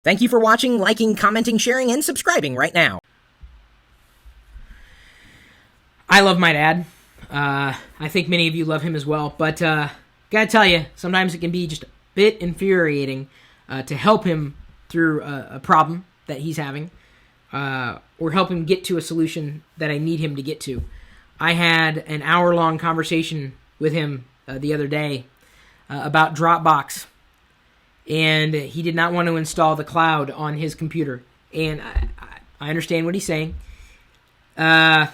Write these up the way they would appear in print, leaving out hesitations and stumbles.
Thank you for watching, liking, commenting, sharing, and subscribing right now. I love my dad. I think many of you love him as well. But gotta tell you, sometimes it can be just a bit infuriating to help him through a problem that he's having, or help him get to a solution that I need him to get to. I had an hour-long conversation with him the other day about Dropbox, and he did not want to install the cloud on his computer. And I understand what he's saying. Try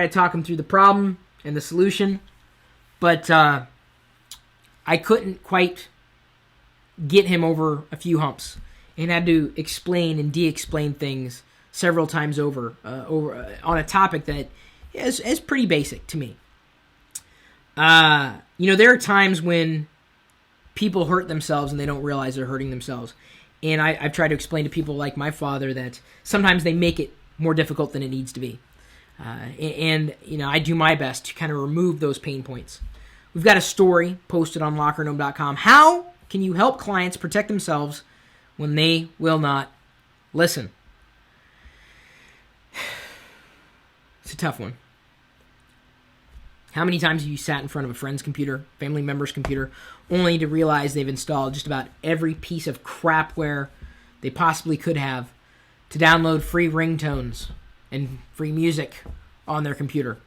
to talk him through the problem and the solution, but I couldn't quite get him over a few humps, and had to explain and de-explain things several times over on a topic that is pretty basic to me. There are times when people hurt themselves and they don't realize they're hurting themselves. And I've tried to explain to people like my father that sometimes they make it more difficult than it needs to be. I do my best to kind of remove those pain points. We've got a story posted on lockergnome.com. How can you help clients protect themselves when they will not listen? It's a tough one. How many times have you sat in front of a friend's computer, family member's computer, only to realize they've installed just about every piece of crapware they possibly could have to download free ringtones and free music on their computer,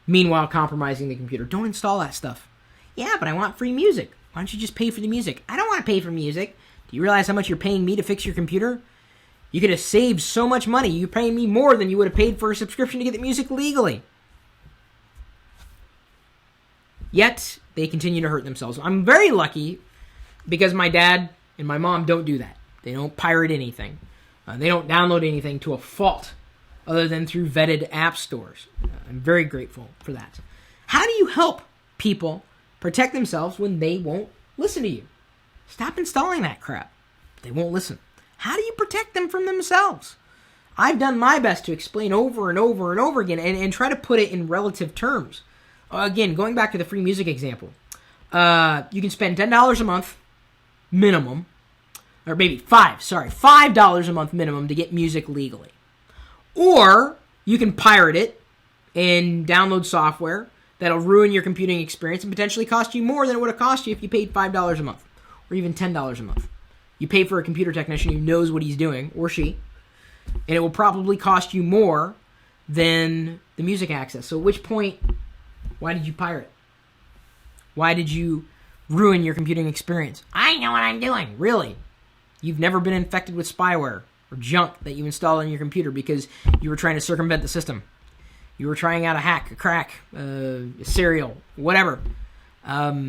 meanwhile compromising the computer? Don't install that stuff. Yeah, but I want free music. Why don't you just pay for the music? I don't want to pay for music. Do you realize how much you're paying me to fix your computer? You could have saved so much money. You're paying me more than you would have paid for a subscription to get the music legally. Yet, they continue to hurt themselves. I'm very lucky because my dad and my mom don't do that. They don't pirate anything. They don't download anything to a fault other than through vetted app stores. I'm very grateful for that. How do you help people protect themselves when they won't listen to you? Stop installing that crap. They won't listen. How do you protect them from themselves? I've done my best to explain over and over and over again and try to put it in relative terms. Again, going back to the free music example, you can spend $10 a month minimum, or maybe $5 a month minimum to get music legally. Or you can pirate it and download software that'll ruin your computing experience and potentially cost you more than it would have cost you if you paid $5 a month, or even $10 a month. You pay for a computer technician who knows what he's doing, or she, and it will probably cost you more than the music access. So at which point, why did you pirate? Why did you ruin your computing experience? I know what I'm doing. Really? You've never been infected with spyware or junk that you installed on your computer because you were trying to circumvent the system. You were trying out a hack, a crack, a serial, whatever. How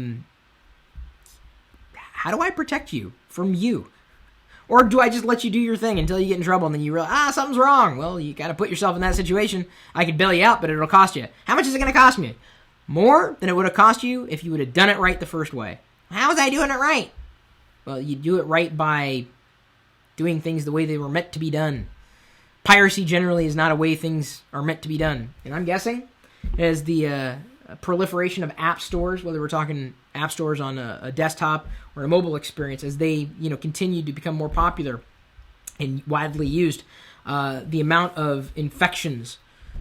do I protect you from you? Or do I just let you do your thing until you get in trouble and then you realize, something's wrong? Well, you got to put yourself in that situation. I could bail you out, but it'll cost you. How much is it going to cost me? More than it would have cost you if you would have done it right the first way. How was I doing it right? Well, you do it right by doing things the way they were meant to be done. Piracy generally is not a way things are meant to be done. And I'm guessing as the proliferation of app stores, whether we're talking app stores on a desktop or a mobile experience, as they continue to become more popular and widely used, the amount of infections,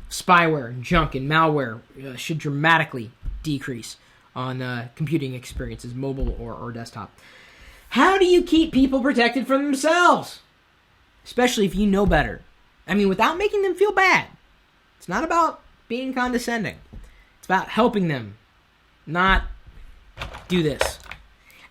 spyware, junk, and malware should dramatically decrease on computing experiences, mobile or desktop. How do you keep people protected from themselves? Especially if you know better. I mean, without making them feel bad. It's not about being condescending. It's about helping them not do this.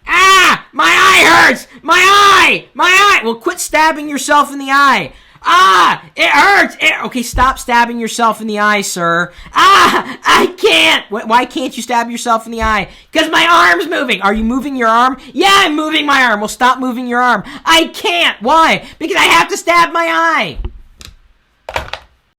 Ah! My eye hurts! My eye! My eye! Well, quit stabbing yourself in the eye. Ah! It hurts! Okay, stop stabbing yourself in the eye, sir. Ah! I can't! Why can't you stab yourself in the eye? Because my arm's moving. Are you moving your arm? Yeah, I'm moving my arm. Well, stop moving your arm. I can't. Why? Because I have to stab my eye.